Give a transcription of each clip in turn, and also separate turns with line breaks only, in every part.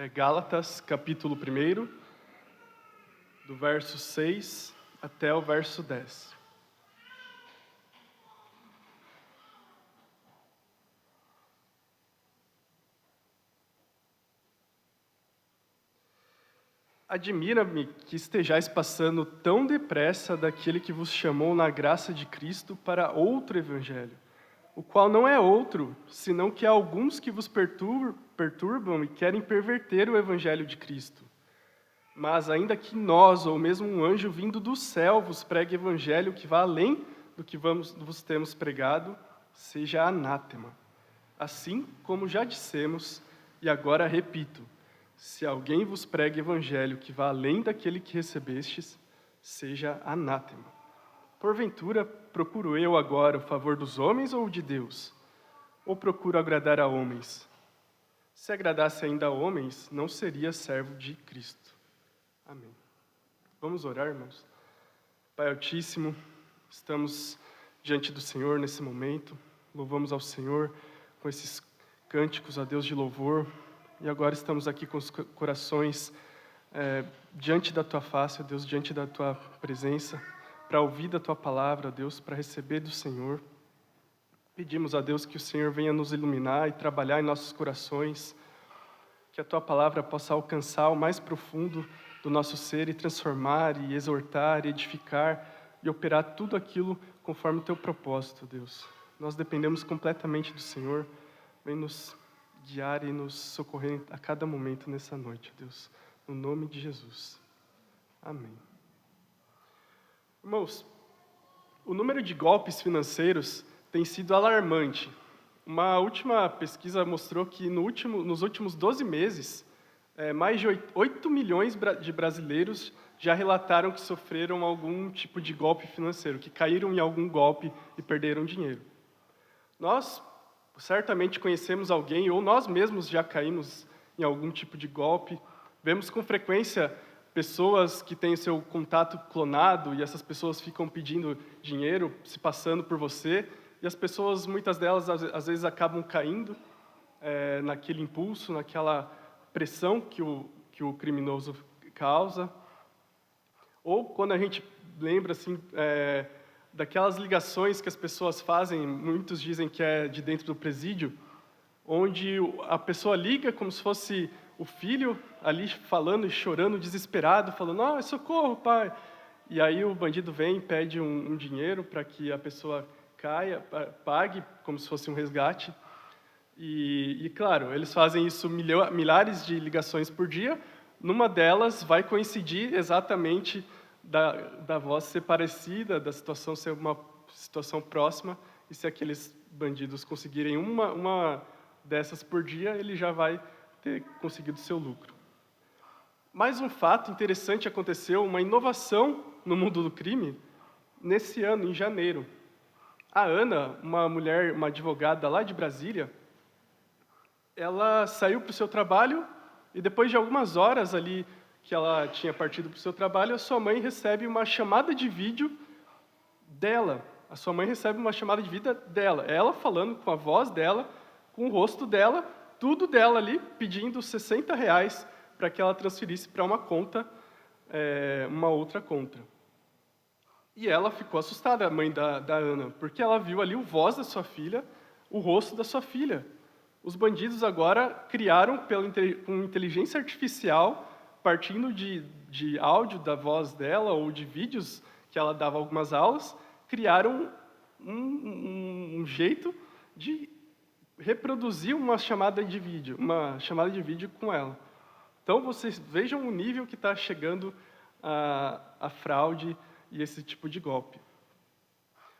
Gálatas, capítulo 1, do verso 6 até o verso 10. Admira-me que estejais passando tão depressa daquele que vos chamou na graça de Cristo para outro evangelho, o qual não é outro, senão que há alguns que vos perturbam e querem perverter o evangelho de Cristo. Mas ainda que nós, ou mesmo um anjo vindo do céu, vos pregue evangelho que vá além do que vos temos pregado, seja anátema. Assim como já dissemos, e agora repito, se alguém vos pregue evangelho que vá além daquele que recebestes, seja anátema. Porventura, procuro eu agora o favor dos homens ou de Deus? Ou procuro agradar a homens? Se agradasse ainda a homens, não seria servo de Cristo. Amém. Vamos orar, irmãos? Pai Altíssimo, estamos diante do Senhor nesse momento, louvamos ao Senhor com esses cânticos a Deus de louvor, e agora estamos aqui com os corações diante da Tua face, Deus, diante da Tua presença, para ouvir da Tua palavra, Deus, para receber do Senhor. Pedimos a Deus que o Senhor venha nos iluminar e trabalhar em nossos corações, que a Tua palavra possa alcançar o mais profundo do nosso ser e transformar, e exortar, e edificar, e operar tudo aquilo conforme o Teu propósito, Deus. Nós dependemos completamente do Senhor. Vem nos guiar e nos socorrer a cada momento nessa noite, Deus. No nome de Jesus. Amém. Irmãos, o número de golpes financeiros tem sido alarmante. Uma última pesquisa mostrou que nos últimos 12 meses, mais de 8 milhões de brasileiros já relataram que sofreram algum tipo de golpe financeiro, que caíram em algum golpe e perderam dinheiro. Nós certamente conhecemos alguém, ou nós mesmos já caímos em algum tipo de golpe. Vemos com frequência pessoas que têm o seu contato clonado e essas pessoas ficam pedindo dinheiro, se passando por você, e as pessoas, muitas delas, às vezes acabam caindo naquele impulso, naquela pressão que o criminoso causa. Ou quando a gente lembra assim, daquelas ligações que as pessoas fazem, muitos dizem que é de dentro do presídio, onde a pessoa liga como se fosse o filho ali falando e chorando, desesperado, falando, socorro, pai. E aí o bandido vem e pede um dinheiro para que a pessoa pague, como se fosse um resgate. E claro, eles fazem isso milhares de ligações por dia. Numa delas vai coincidir exatamente da voz ser parecida, da situação ser uma situação próxima, e se aqueles bandidos conseguirem uma dessas por dia, ele já vai ter conseguido seu lucro. Mais um fato interessante aconteceu, uma inovação no mundo do crime, nesse ano, em janeiro. A Ana, uma mulher, uma advogada lá de Brasília, ela saiu para o seu trabalho e depois de algumas horas ali que ela tinha partido para o seu trabalho, a sua mãe recebe uma chamada de vídeo dela. A sua mãe recebe uma chamada de vídeo dela, ela falando com a voz dela, com o rosto dela, tudo dela ali, pedindo R$60 para que ela transferisse para uma conta, uma outra conta. E ela ficou assustada, a mãe da Ana, porque ela viu ali o voz da sua filha, o rosto da sua filha. Os bandidos agora criaram, com inteligência artificial, partindo de áudio da voz dela ou de vídeos que ela dava algumas aulas, criaram um jeito de reproduzir uma chamada de vídeo com ela. Então, vocês vejam o nível que está chegando a fraude e esse tipo de golpe.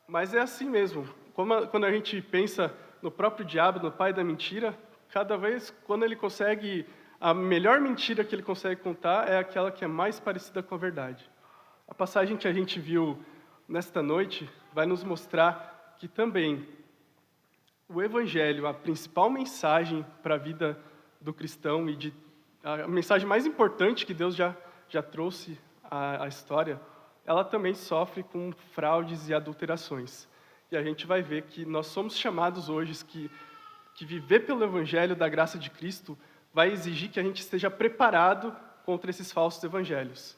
Mas é assim mesmo. Quando a gente pensa no próprio diabo, no pai da mentira, cada vez, quando ele consegue, a melhor mentira que ele consegue contar é aquela que é mais parecida com a verdade. A passagem que a gente viu nesta noite vai nos mostrar que também o Evangelho, a principal mensagem para a vida do cristão e a mensagem mais importante que Deus já trouxe à história, ela também sofre com fraudes e adulterações. E a gente vai ver que nós somos chamados hoje que viver pelo Evangelho da graça de Cristo vai exigir que a gente esteja preparado contra esses falsos evangelhos.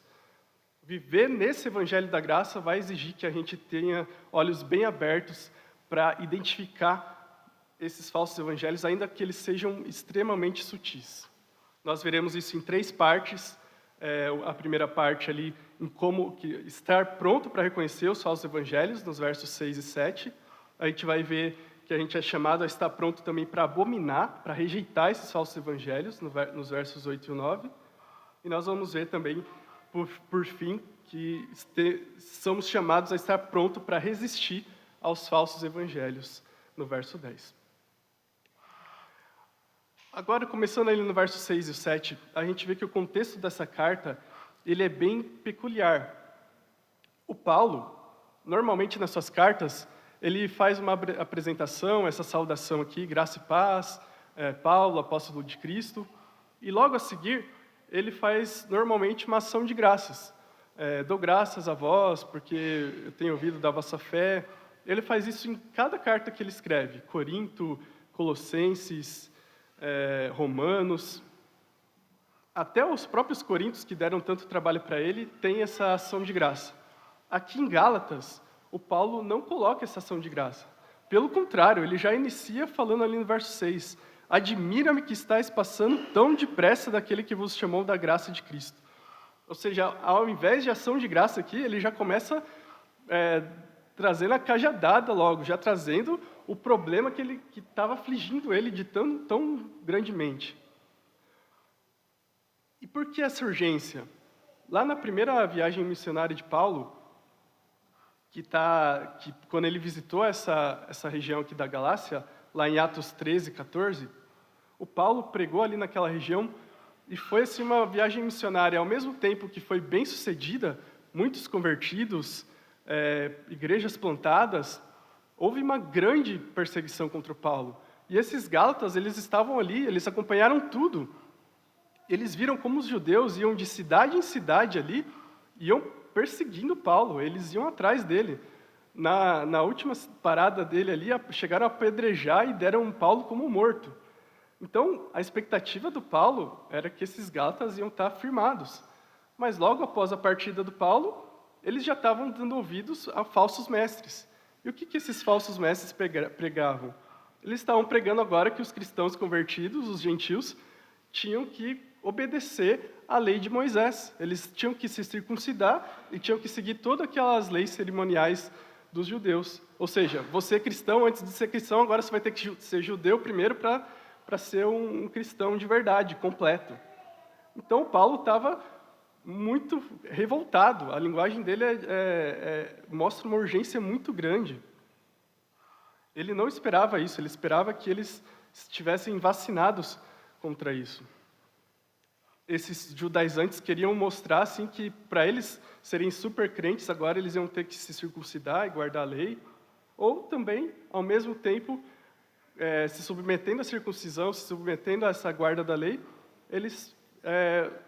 Viver nesse evangelho da graça vai exigir que a gente tenha olhos bem abertos para identificar esses falsos evangelhos, ainda que eles sejam extremamente sutis. Nós veremos isso em 3 partes. A primeira parte ali, em como estar pronto para reconhecer os falsos evangelhos, nos versos 6 e 7. A gente vai ver que a gente é chamado a estar pronto também para abominar, para rejeitar esses falsos evangelhos, nos versos 8 e 9. E nós vamos ver também, por fim, que somos chamados a estar pronto para resistir aos falsos evangelhos, no verso 10. Agora, começando ali no verso 6 e 7, a gente vê que o contexto dessa carta, ele é bem peculiar. O Paulo, normalmente nas suas cartas, ele faz uma apresentação, essa saudação aqui, graça e paz, Paulo, apóstolo de Cristo, e logo a seguir, ele faz normalmente uma ação de graças. Dou graças a vós, porque eu tenho ouvido da vossa fé. Ele faz isso em cada carta que ele escreve, Corinto, Colossenses, Romanos. Até os próprios coríntios, que deram tanto trabalho para ele, têm essa ação de graça. Aqui em Gálatas, o Paulo não coloca essa ação de graça. Pelo contrário, ele já inicia falando ali no verso 6, admira-me que estáis passando tão depressa daquele que vos chamou da graça de Cristo. Ou seja, ao invés de ação de graça aqui, ele já começa trazendo a cajadada logo, já trazendo o problema que estava afligindo ele de tão grandemente. E por que essa urgência? Lá na primeira viagem missionária de Paulo, que quando ele visitou essa região aqui da Galácia, lá em Atos 13, 14, o Paulo pregou ali naquela região e foi assim, uma viagem missionária, ao mesmo tempo que foi bem sucedida, muitos convertidos, igrejas plantadas, houve uma grande perseguição contra o Paulo. E esses gálatas, eles estavam ali, eles acompanharam tudo. Eles viram como os judeus iam de cidade em cidade ali, iam perseguindo Paulo, eles iam atrás dele. Na última parada dele ali, chegaram a apedrejar e deram Paulo como morto. Então, a expectativa do Paulo era que esses gálatas iam estar firmados. Mas logo após a partida do Paulo, eles já estavam dando ouvidos a falsos mestres. E o que esses falsos mestres pregavam? Eles estavam pregando agora que os cristãos convertidos, os gentios, tinham que obedecer à lei de Moisés. Eles tinham que se circuncidar e tinham que seguir todas aquelas leis cerimoniais dos judeus. Ou seja, você cristão, antes de ser cristão, agora você vai ter que ser judeu primeiro para ser um cristão de verdade, completo. Então, Paulo estava muito revoltado. A linguagem dele mostra uma urgência muito grande. Ele não esperava isso, ele esperava que eles estivessem vacinados contra isso. Esses judaizantes queriam mostrar assim, que para eles serem super crentes, agora eles iam ter que se circuncidar e guardar a lei, ou também, ao mesmo tempo, se submetendo à circuncisão, se submetendo a essa guarda da lei,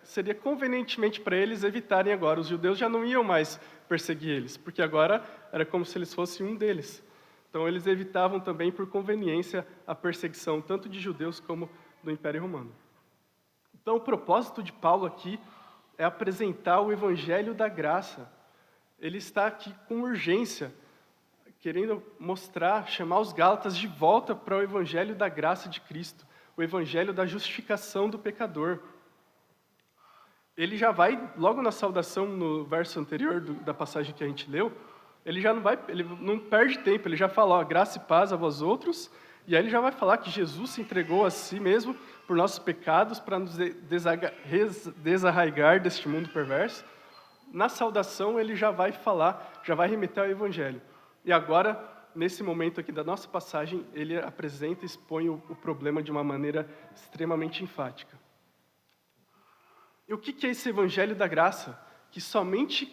seria convenientemente para eles evitarem agora. Os judeus já não iam mais perseguir eles, porque agora era como se eles fossem um deles. Então, eles evitavam também, por conveniência, a perseguição tanto de judeus como do Império Romano. Então, o propósito de Paulo aqui é apresentar o Evangelho da graça. Ele está aqui com urgência, querendo mostrar, chamar os gálatas de volta para o Evangelho da graça de Cristo, o Evangelho da justificação do pecador. Ele já vai, logo na saudação, no verso anterior da passagem que a gente leu, ele não perde tempo, ele já fala, ó, graça e paz a vós outros, e aí ele já vai falar que Jesus se entregou a si mesmo por nossos pecados, para nos desarraigar deste mundo perverso. Na saudação ele já vai falar, já vai remeter ao Evangelho. E agora, nesse momento aqui da nossa passagem, ele apresenta e expõe o problema de uma maneira extremamente enfática. E o que é esse Evangelho da graça? Que somente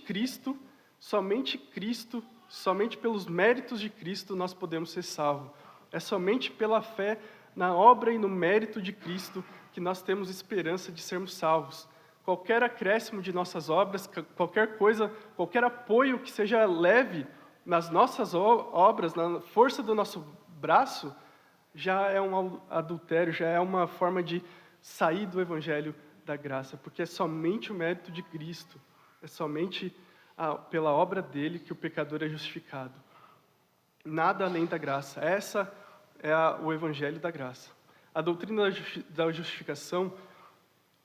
pelos méritos de Cristo nós podemos ser salvos. É somente pela fé na obra e no mérito de Cristo que nós temos esperança de sermos salvos. Qualquer acréscimo de nossas obras, qualquer coisa, qualquer apoio que seja leve nas nossas obras, na força do nosso braço, já é um adultério, já é uma forma de sair do evangelho da graça, porque é somente o mérito de Cristo, é somente pela obra dele que o pecador é justificado. Nada além da graça. Essa é o evangelho da graça. A doutrina da justificação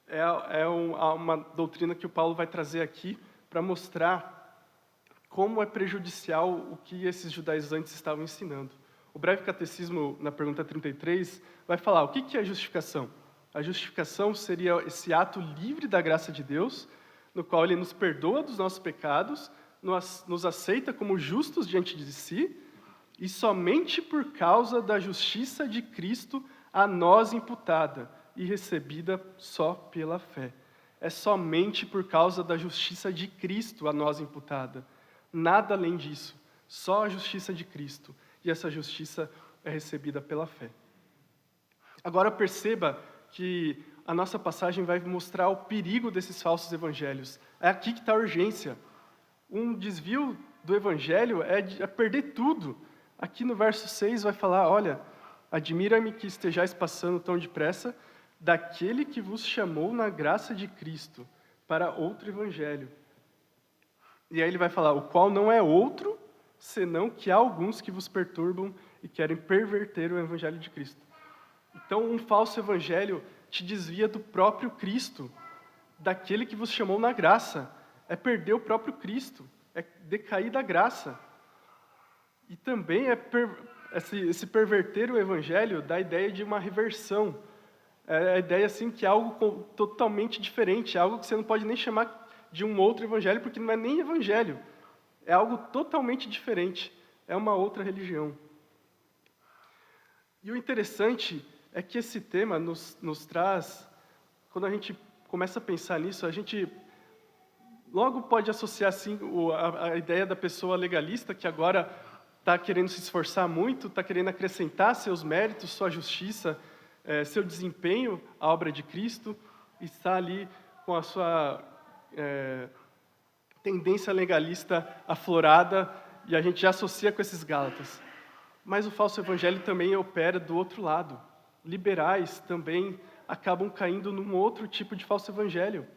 é uma doutrina que o Paulo vai trazer aqui para mostrar como é prejudicial o que esses judaizantes estavam ensinando. O breve catecismo, na pergunta 33, vai falar o que é justificação. A justificação seria esse ato livre da graça de Deus, no qual ele nos perdoa dos nossos pecados, nos aceita como justos diante de si, e somente por causa da justiça de Cristo a nós imputada e recebida só pela fé. É somente por causa da justiça de Cristo a nós imputada. Nada além disso. Só a justiça de Cristo. E essa justiça é recebida pela fé. Agora perceba que a nossa passagem vai mostrar o perigo desses falsos evangelhos. É aqui que está a urgência. Um desvio do evangelho é perder tudo. Aqui no verso 6 vai falar, olha, admira-me que estejais passando tão depressa daquele que vos chamou na graça de Cristo para outro evangelho. E aí ele vai falar, o qual não é outro, senão que há alguns que vos perturbam e querem perverter o evangelho de Cristo. Então, um falso evangelho te desvia do próprio Cristo, daquele que vos chamou na graça. É perder o próprio Cristo, é decair da graça. E também esse perverter o evangelho dá a ideia de uma reversão. É a ideia assim, que é algo totalmente diferente, é algo que você não pode nem chamar de um outro evangelho, porque não é nem evangelho. É algo totalmente diferente. É uma outra religião. E o interessante é que esse tema nos traz, quando a gente começa a pensar nisso, a gente logo pode associar assim, a ideia da pessoa legalista, que agora está querendo se esforçar muito, está querendo acrescentar seus méritos, sua justiça, seu desempenho à obra de Cristo, e está ali com a sua tendência legalista aflorada, e a gente já associa com esses Gálatas. Mas o falso evangelho também opera do outro lado. Liberais também acabam caindo num outro tipo de falso evangelho.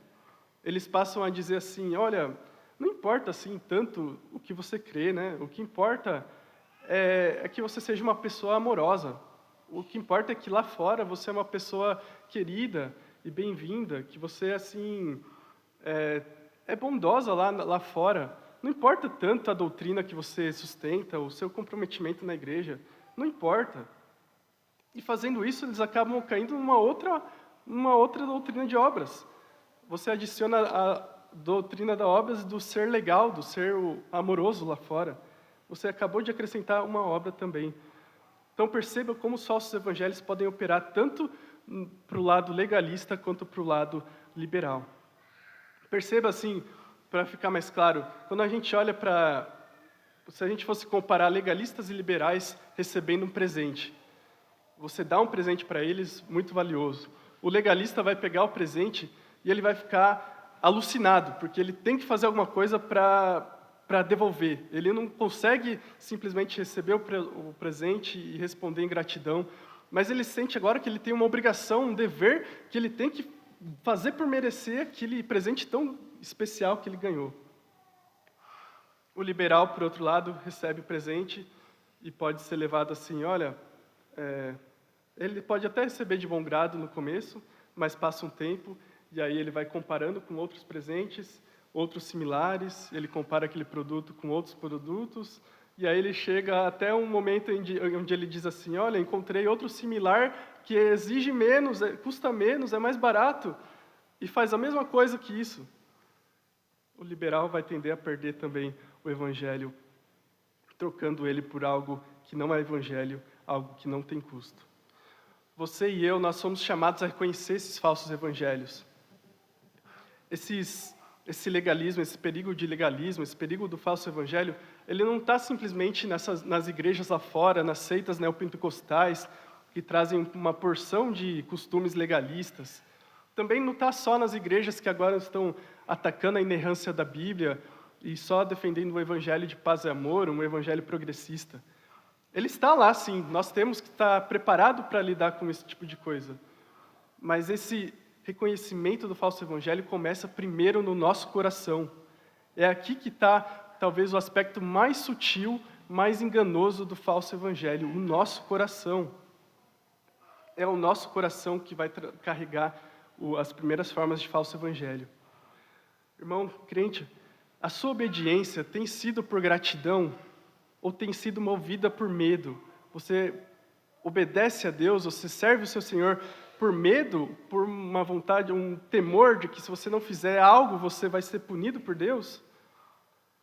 Eles passam a dizer assim, olha, não importa assim tanto o que você crê, né? O que importa é que você seja uma pessoa amorosa. O que importa é que lá fora você é uma pessoa querida e bem-vinda, que você assim é bondosa lá fora. Não importa tanto a doutrina que você sustenta, o seu comprometimento na igreja, não importa. E fazendo isso, eles acabam caindo numa outra doutrina de obras. Você adiciona a doutrina das obras do ser legal, do ser amoroso lá fora. Você acabou de acrescentar uma obra também. Então perceba como os falsos evangelhos podem operar tanto para o lado legalista quanto para o lado liberal. Perceba assim, para ficar mais claro, quando a gente olha para... Se a gente fosse comparar legalistas e liberais recebendo um presente, você dá um presente para eles muito valioso. O legalista vai pegar o presente e ele vai ficar alucinado, porque ele tem que fazer alguma coisa para devolver. Ele não consegue simplesmente receber o presente e responder em gratidão, mas ele sente agora que ele tem uma obrigação, um dever, que ele tem que fazer por merecer aquele presente tão especial que ele ganhou. O liberal, por outro lado, recebe o presente e pode ser levado assim, olha, ele pode até receber de bom grado no começo, mas passa um tempo e aí ele vai comparando com outros presentes, outros similares, ele compara aquele produto com outros produtos, e aí ele chega até um momento onde ele diz assim, olha, encontrei outro similar que exige menos, custa menos, é mais barato, e faz a mesma coisa que isso. O liberal vai tender a perder também o evangelho, trocando ele por algo que não é evangelho, algo que não tem custo. Você e eu, nós somos chamados a reconhecer esses falsos evangelhos. Esse legalismo, esse perigo de legalismo, esse perigo do falso evangelho, ele não está simplesmente nas igrejas lá fora, nas seitas neopentecostais, que trazem uma porção de costumes legalistas. Também não está só nas igrejas que agora estão atacando a inerrância da Bíblia e só defendendo o evangelho de paz e amor, um evangelho progressista. Ele está lá, sim. Nós temos que estar preparados para lidar com esse tipo de coisa. Mas esse reconhecimento do falso evangelho começa primeiro no nosso coração. É aqui que está, talvez, o aspecto mais sutil, mais enganoso do falso evangelho, o nosso coração. É o nosso coração que vai carregar as primeiras formas de falso evangelho. Irmão crente, a sua obediência tem sido por gratidão ou tem sido movida por medo? Você obedece a Deus, você serve o seu Senhor por medo, por uma vontade, um temor de que se você não fizer algo, você vai ser punido por Deus?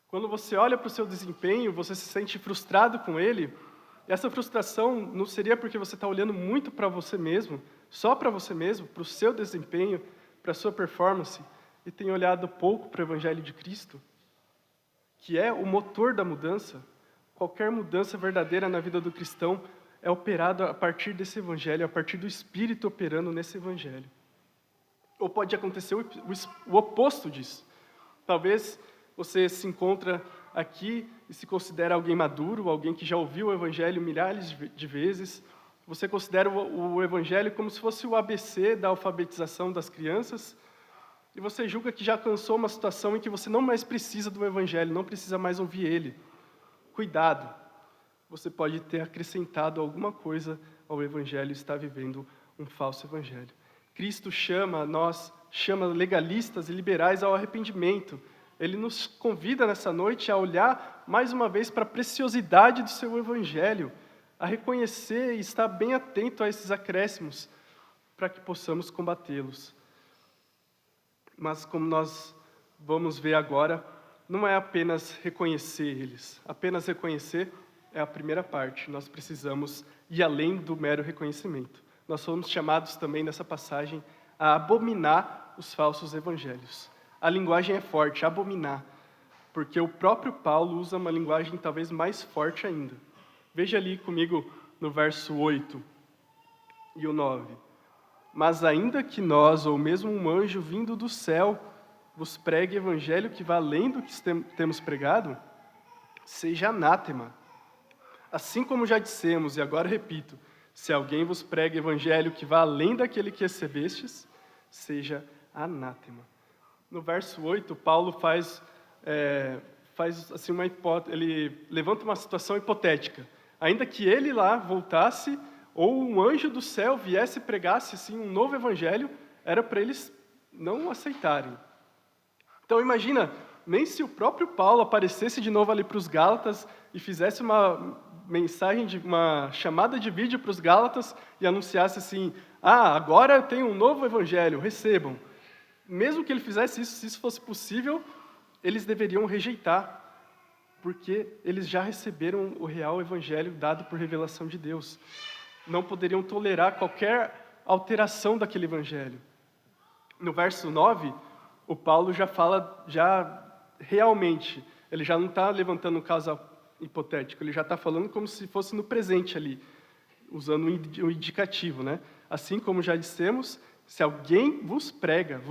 Quando você olha para o seu desempenho, você se sente frustrado com ele, essa frustração não seria porque você está olhando muito para você mesmo, só para você mesmo, para o seu desempenho, para a sua performance, e tem olhado pouco para o Evangelho de Cristo, que é o motor da mudança. Qualquer mudança verdadeira na vida do cristão é operada a partir desse Evangelho, a partir do Espírito operando nesse Evangelho. Ou pode acontecer o oposto disso. Talvez você se encontra aqui e se considera alguém maduro, alguém que já ouviu o Evangelho milhares de vezes. Você considera o Evangelho como se fosse o ABC da alfabetização das crianças, e você julga que já alcançou uma situação em que você não mais precisa do Evangelho, não precisa mais ouvir ele. Cuidado, você pode ter acrescentado alguma coisa ao Evangelho e está vivendo um falso Evangelho. Cristo chama legalistas e liberais ao arrependimento. Ele nos convida nessa noite a olhar mais uma vez para a preciosidade do seu Evangelho, a reconhecer e estar bem atento a esses acréscimos, para que possamos combatê-los. Mas como nós vamos ver agora, não é apenas reconhecer eles. Apenas reconhecer é a primeira parte. Nós precisamos ir além do mero reconhecimento. Nós somos chamados também nessa passagem a abominar os falsos evangelhos. A linguagem é forte, abominar, porque o próprio Paulo usa uma linguagem talvez mais forte ainda. Veja ali comigo no verso 8 e o 9. Mas ainda que nós, ou mesmo um anjo vindo do céu, vos pregue evangelho que vá além do que temos pregado, seja anátema. Assim como já dissemos, e agora repito, se alguém vos prega evangelho que vá além daquele que recebestes, seja anátema. No verso 8, Paulo faz assim uma hipótese, ele levanta uma situação hipotética. Ainda que ele lá voltasse, ou um anjo do céu viesse e pregasse assim, um novo evangelho, era para eles não aceitarem. Então imagina, nem se o próprio Paulo aparecesse de novo ali para os Gálatas e fizesse uma mensagem, uma chamada de vídeo para os Gálatas e anunciasse assim, agora eu tenho um novo evangelho, recebam. Mesmo que ele fizesse isso, se isso fosse possível, eles deveriam rejeitar, porque eles já receberam o real evangelho dado por revelação de Deus. Não poderiam tolerar qualquer alteração daquele evangelho. No verso 9, o Paulo já fala, realmente, ele já não está levantando um caso hipotético, ele já está falando como se fosse no presente ali, usando o indicativo, né? Assim como já dissemos, se alguém vos prega,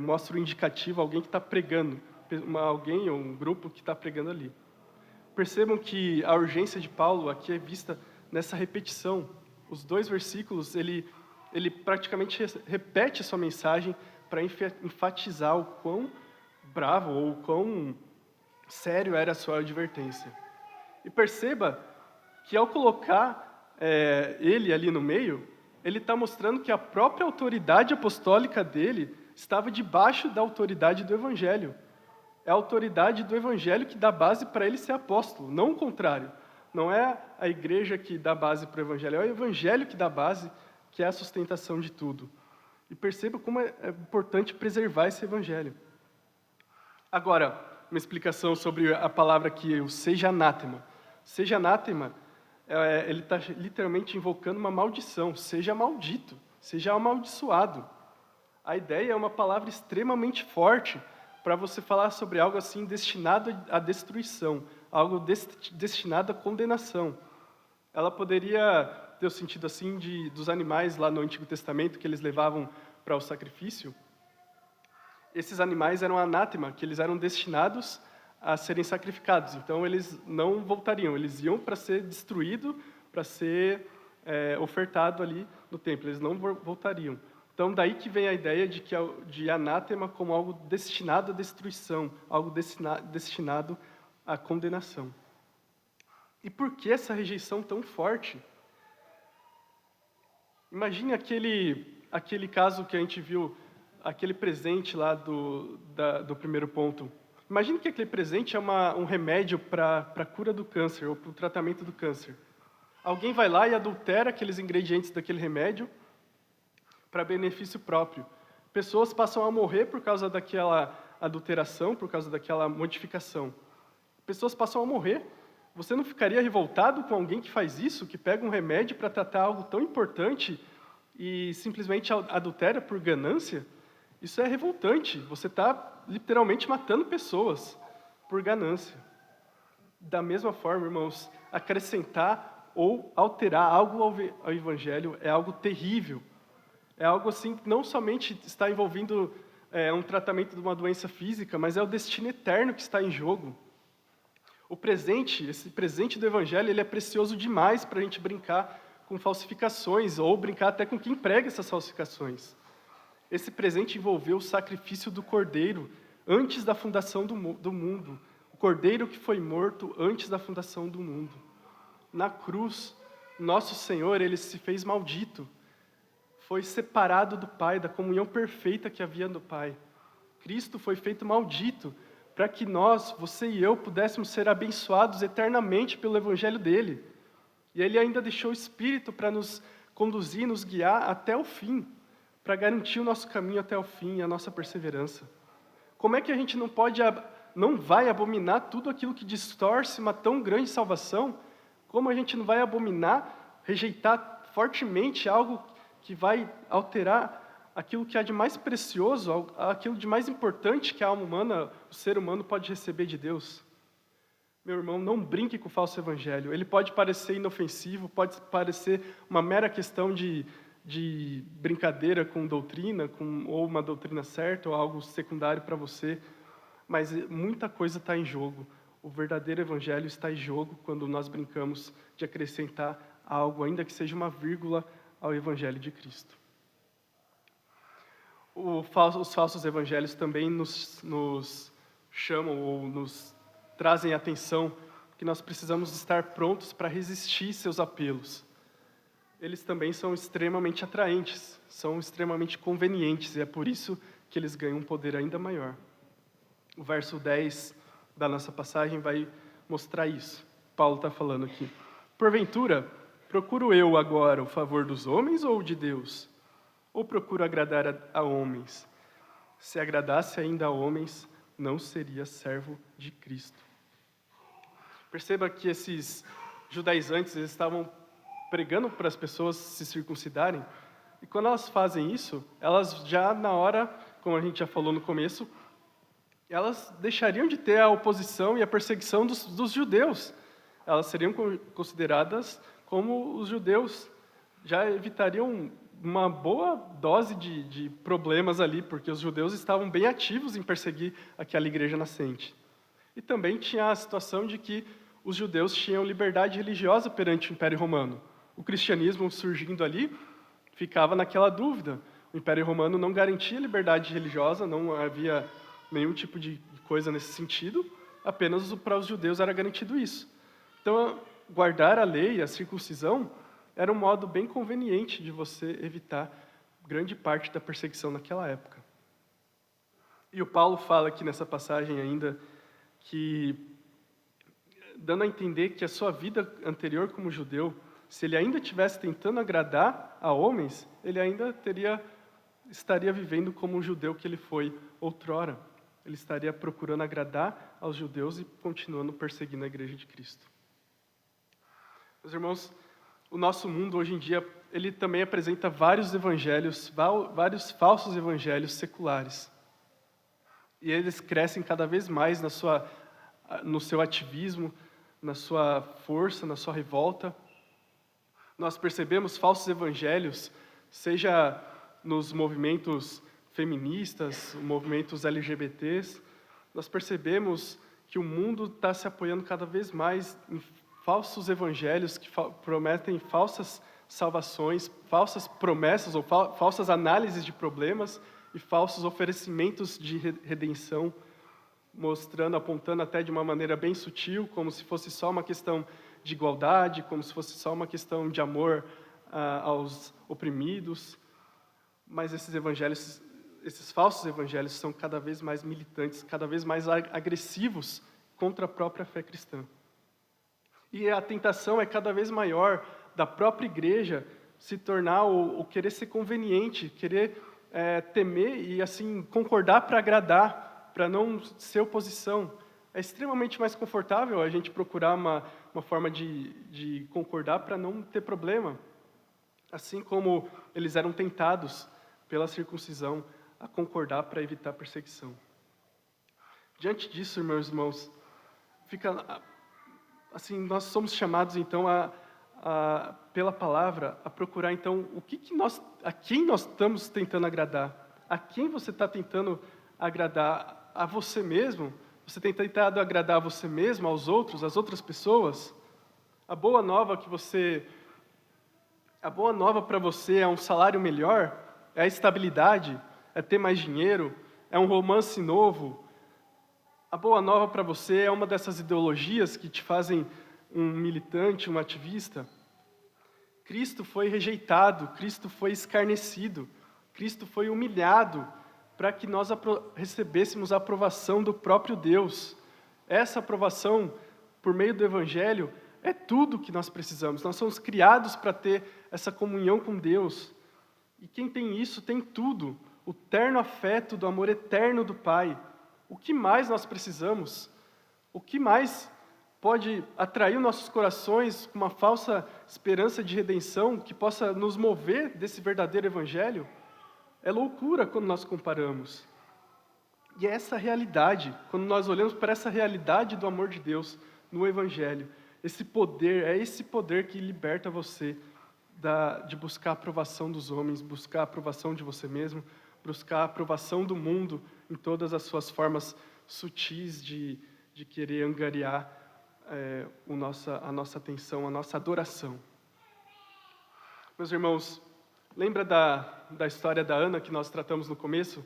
mostra o indicativo, alguém que está pregando, alguém ou um grupo que está pregando ali. Percebam que a urgência de Paulo aqui é vista nessa repetição. Os 2 versículos, ele praticamente repete a sua mensagem para enfatizar o quão bravo ou o quão sério era a sua advertência. E perceba que ao colocar ele ali no meio, ele está mostrando que a própria autoridade apostólica dele estava debaixo da autoridade do Evangelho. É a autoridade do Evangelho que dá base para ele ser apóstolo, não o contrário. Não é a igreja que dá base para o Evangelho, é o Evangelho que dá base, que é a sustentação de tudo. E perceba como é importante preservar esse Evangelho. Agora, uma explicação sobre a palavra aqui, o seja anátema. Seja anátema, ele está literalmente invocando uma maldição. Seja maldito, seja amaldiçoado. A ideia é uma palavra extremamente forte para você falar sobre algo assim destinado à destruição, algo destinado à condenação. Ela poderia ter o sentido assim dos animais lá no Antigo Testamento que eles levavam para o sacrifício. Esses animais eram anátema, que eles eram destinados a serem sacrificados. Então eles não voltariam, eles iam para ser destruído, para ser ofertado ali no templo, eles não voltariam. Então, daí que vem a ideia de anátema como algo destinado à destruição, algo destinado à condenação. E por que essa rejeição tão forte? Imagine aquele caso que a gente viu, aquele presente lá do primeiro ponto. Imagine que aquele presente é um remédio para a cura do câncer ou para o tratamento do câncer. Alguém vai lá e adultera aqueles ingredientes daquele remédio para benefício próprio. Pessoas passam a morrer por causa daquela adulteração, por causa daquela modificação. Pessoas passam a morrer. Você não ficaria revoltado com alguém que faz isso, que pega um remédio para tratar algo tão importante e simplesmente adultera por ganância? Isso é revoltante. Você está literalmente matando pessoas por ganância. Da mesma forma, irmãos, acrescentar ou alterar algo ao Evangelho é algo terrível. É algo assim que não somente está envolvendo um tratamento de uma doença física, mas é o destino eterno que está em jogo. Esse presente do Evangelho, ele é precioso demais para a gente brincar com falsificações, ou brincar até com quem prega essas falsificações. Esse presente envolveu o sacrifício do Cordeiro antes da fundação do mundo. O Cordeiro que foi morto antes da fundação do mundo. Na cruz, nosso Senhor, ele se fez maldito. Foi separado do Pai, da comunhão perfeita que havia no Pai. Cristo foi feito maldito para que nós, você e eu, pudéssemos ser abençoados eternamente pelo Evangelho dele. E ele ainda deixou o Espírito para nos conduzir, nos guiar até o fim, para garantir o nosso caminho até o fim, a nossa perseverança. Como é que a gente não vai abominar tudo aquilo que distorce uma tão grande salvação? Como a gente não vai abominar, rejeitar fortemente algo que vai alterar aquilo que há de mais precioso, aquilo de mais importante que a alma humana, o ser humano pode receber de Deus? Meu irmão, não brinque com o falso evangelho. Ele pode parecer inofensivo, pode parecer uma mera questão de brincadeira com doutrina, ou uma doutrina certa, ou algo secundário para você, mas muita coisa está em jogo. O verdadeiro evangelho está em jogo quando nós brincamos de acrescentar algo, ainda que seja uma vírgula, ao Evangelho de Cristo. Os falsos evangelhos também nos chamam ou nos trazem atenção que nós precisamos estar prontos para resistir seus apelos. Eles também são extremamente atraentes, são extremamente convenientes, e é por isso que eles ganham um poder ainda maior. O verso 10 da nossa passagem vai mostrar isso. Paulo está falando aqui. Porventura, procuro eu agora o favor dos homens ou de Deus? Ou procuro agradar a homens? Se agradasse ainda a homens, não seria servo de Cristo. Perceba que esses judaizantes, eles estavam pregando para as pessoas se circuncidarem, e quando elas fazem isso, elas já na hora, como a gente já falou no começo, elas deixariam de ter a oposição e a perseguição dos judeus. Elas seriam consideradas como os judeus, já evitariam uma boa dose de problemas ali, porque os judeus estavam bem ativos em perseguir aquela igreja nascente. E também tinha a situação de que os judeus tinham liberdade religiosa perante o Império Romano. O cristianismo surgindo ali, ficava naquela dúvida. O Império Romano não garantia liberdade religiosa, não havia nenhum tipo de coisa nesse sentido, apenas para os judeus era garantido isso. Então, guardar a lei, a circuncisão, era um modo bem conveniente de você evitar grande parte da perseguição naquela época. E o Paulo fala aqui nessa passagem ainda que, dando a entender que a sua vida anterior como judeu, se ele ainda estivesse tentando agradar a homens, ele ainda estaria vivendo como um judeu que ele foi outrora. Ele estaria procurando agradar aos judeus e continuando perseguindo a igreja de Cristo. Meus irmãos, o nosso mundo hoje em dia, ele também apresenta vários evangelhos, vários falsos evangelhos seculares. E eles crescem cada vez mais no seu ativismo, na sua força, na sua revolta. Nós percebemos falsos evangelhos, seja nos movimentos feministas, movimentos LGBTs, nós percebemos que o mundo está se apoiando cada vez mais em falsos evangelhos que prometem falsas salvações, falsas promessas ou falsas análises de problemas e falsos oferecimentos de redenção, mostrando, apontando até de uma maneira bem sutil, como se fosse só uma questão de igualdade, como se fosse só uma questão de amor aos oprimidos. Mas esses falsos evangelhos são cada vez mais militantes, cada vez mais agressivos contra a própria fé cristã. E a tentação é cada vez maior da própria igreja se tornar ou querer ser conveniente, querer temer e assim concordar para agradar, para não ser oposição. É extremamente mais confortável a gente procurar uma forma de concordar para não ter problema. Assim como eles eram tentados pela circuncisão a concordar para evitar perseguição. Diante disso, meus irmãos, assim, nós somos chamados então pela palavra a procurar então a quem nós estamos tentando agradar, a quem você está tentando agradar, a você mesmo. Você tem tentado agradar a você mesmo, aos outros, às outras pessoas? A boa nova para você é um salário melhor, é a estabilidade, é ter mais dinheiro, é um romance novo. A boa nova para você é uma dessas ideologias que te fazem um militante, um ativista. Cristo foi rejeitado, Cristo foi escarnecido, Cristo foi humilhado para que nós recebêssemos a aprovação do próprio Deus. Essa aprovação, por meio do Evangelho, é tudo que nós precisamos. Nós somos criados para ter essa comunhão com Deus. E quem tem isso tem tudo. O terno afeto do amor eterno do Pai. O que mais nós precisamos? O que mais pode atrair nossos corações com uma falsa esperança de redenção que possa nos mover desse verdadeiro Evangelho? É loucura quando nós comparamos. E é essa realidade, quando nós olhamos para essa realidade do amor de Deus no Evangelho, esse poder que liberta você de buscar a aprovação dos homens, buscar a aprovação de você mesmo, buscar a aprovação do mundo em todas as suas formas sutis de querer angariar a nossa atenção, a nossa adoração. Meus irmãos, lembra da história da Ana que nós tratamos no começo?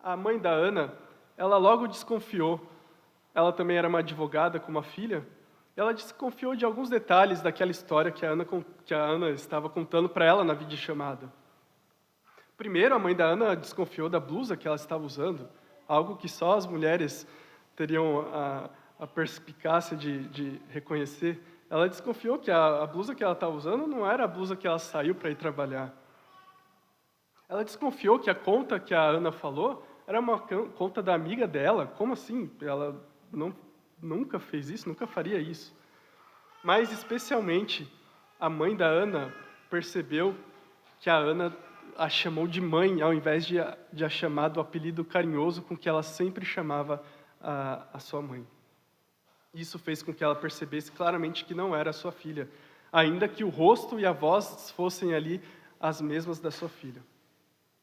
A mãe da Ana, ela logo desconfiou. Ela também era uma advogada com uma filha. Ela desconfiou de alguns detalhes daquela história que a Ana estava contando para ela na videochamada. Primeiro, a mãe da Ana desconfiou da blusa que ela estava usando, algo que só as mulheres teriam a perspicácia de reconhecer. Ela desconfiou que a blusa que ela estava usando não era a blusa que ela saiu para ir trabalhar. Ela desconfiou que a conta que a Ana falou era uma conta da amiga dela. Como assim? Ela nunca fez isso, nunca faria isso. Mas, especialmente, a mãe da Ana percebeu que a Ana a chamou de mãe, ao invés de a chamar do apelido carinhoso com que ela sempre chamava a sua mãe. Isso fez com que ela percebesse claramente que não era sua filha, ainda que o rosto e a voz fossem ali as mesmas da sua filha.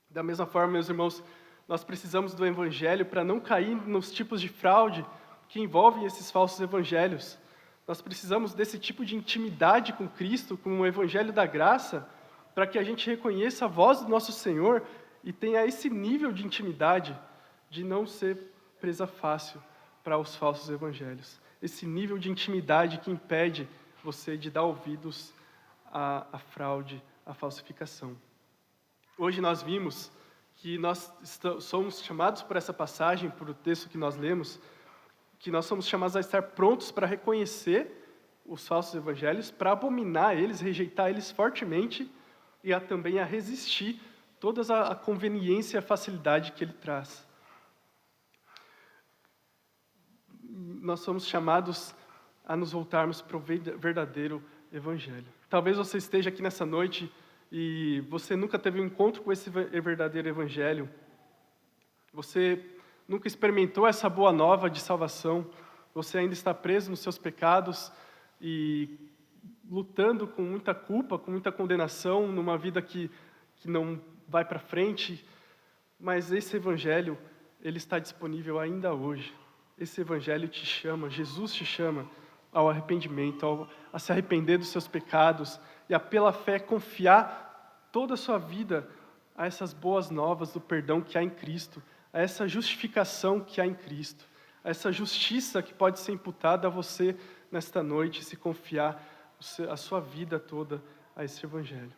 Da mesma forma, meus irmãos, nós precisamos do Evangelho para não cair nos tipos de fraude que envolvem esses falsos evangelhos. Nós precisamos desse tipo de intimidade com Cristo, com o Evangelho da graça, para que a gente reconheça a voz do nosso Senhor e tenha esse nível de intimidade de não ser presa fácil para os falsos evangelhos. Esse nível de intimidade que impede você de dar ouvidos à fraude, à falsificação. Hoje nós vimos que nós somos chamados por essa passagem, por o texto que nós lemos, que nós somos chamados a estar prontos para reconhecer os falsos evangelhos, para abominar eles, rejeitar eles fortemente e também a resistir toda a conveniência e a facilidade que ele traz. Nós somos chamados a nos voltarmos para o verdadeiro evangelho. Talvez você esteja aqui nessa noite e você nunca teve um encontro com esse verdadeiro evangelho. Você nunca experimentou essa boa nova de salvação. Você ainda está preso nos seus pecados e lutando com muita culpa, com muita condenação, numa vida que não vai para frente. Mas esse evangelho, ele está disponível ainda hoje. Esse evangelho te chama, Jesus te chama ao arrependimento, a se arrepender dos seus pecados e a pela fé confiar toda a sua vida a essas boas novas do perdão que há em Cristo, a essa justificação que há em Cristo, a essa justiça que pode ser imputada a você nesta noite, se confiar a sua vida toda a esse Evangelho.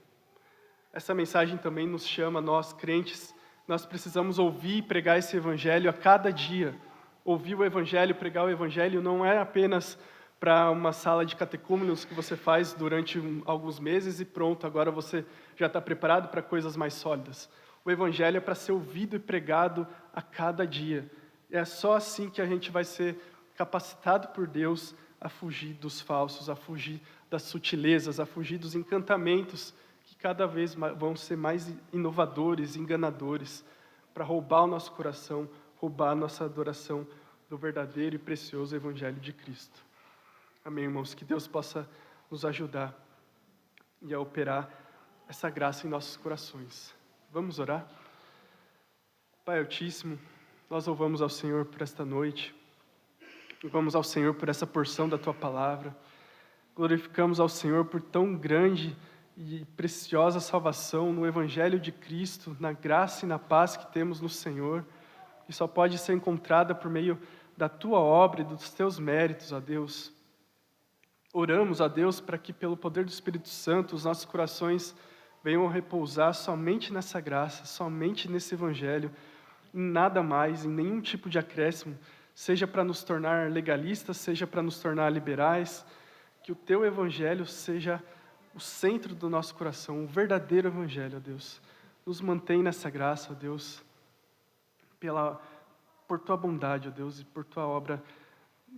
Essa mensagem também nos chama, nós crentes, nós precisamos ouvir e pregar esse Evangelho a cada dia. Ouvir o Evangelho, pregar o Evangelho não é apenas para uma sala de catecúmenos que você faz durante alguns meses e pronto, agora você já está preparado para coisas mais sólidas. O Evangelho é para ser ouvido e pregado a cada dia. É só assim que a gente vai ser capacitado por Deus a fugir dos falsos, a fugir das sutilezas, a fugir dos encantamentos que cada vez vão ser mais inovadores, enganadores, para roubar o nosso coração, roubar a nossa adoração do verdadeiro e precioso Evangelho de Cristo. Amém, irmãos? Que Deus possa nos ajudar e a operar essa graça em nossos corações. Vamos orar? Pai Altíssimo, nós louvamos ao Senhor por esta noite, louvamos ao Senhor por essa porção da Tua Palavra, glorificamos ao Senhor por tão grande e preciosa salvação no Evangelho de Cristo, na graça e na paz que temos no Senhor, que só pode ser encontrada por meio da Tua obra e dos Teus méritos, ó Deus. Oramos a Deus para que, pelo poder do Espírito Santo, os nossos corações venham repousar somente nessa graça, somente nesse Evangelho, em nada mais, em nenhum tipo de acréscimo, seja para nos tornar legalistas, seja para nos tornar liberais, que o Teu Evangelho seja o centro do nosso coração, o verdadeiro Evangelho, ó Deus. Nos mantém nessa graça, ó Deus, por Tua bondade, ó Deus, e por Tua obra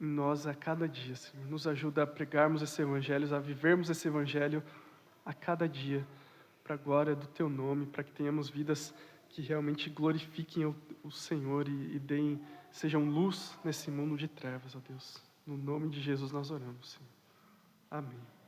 em nós a cada dia, Senhor. Nos ajuda a pregarmos esse Evangelho, a vivermos esse Evangelho a cada dia, para a glória do Teu nome, para que tenhamos vidas que realmente glorifiquem o Senhor e sejam luz nesse mundo de trevas, ó Deus. No nome de Jesus nós oramos, Senhor. Amém.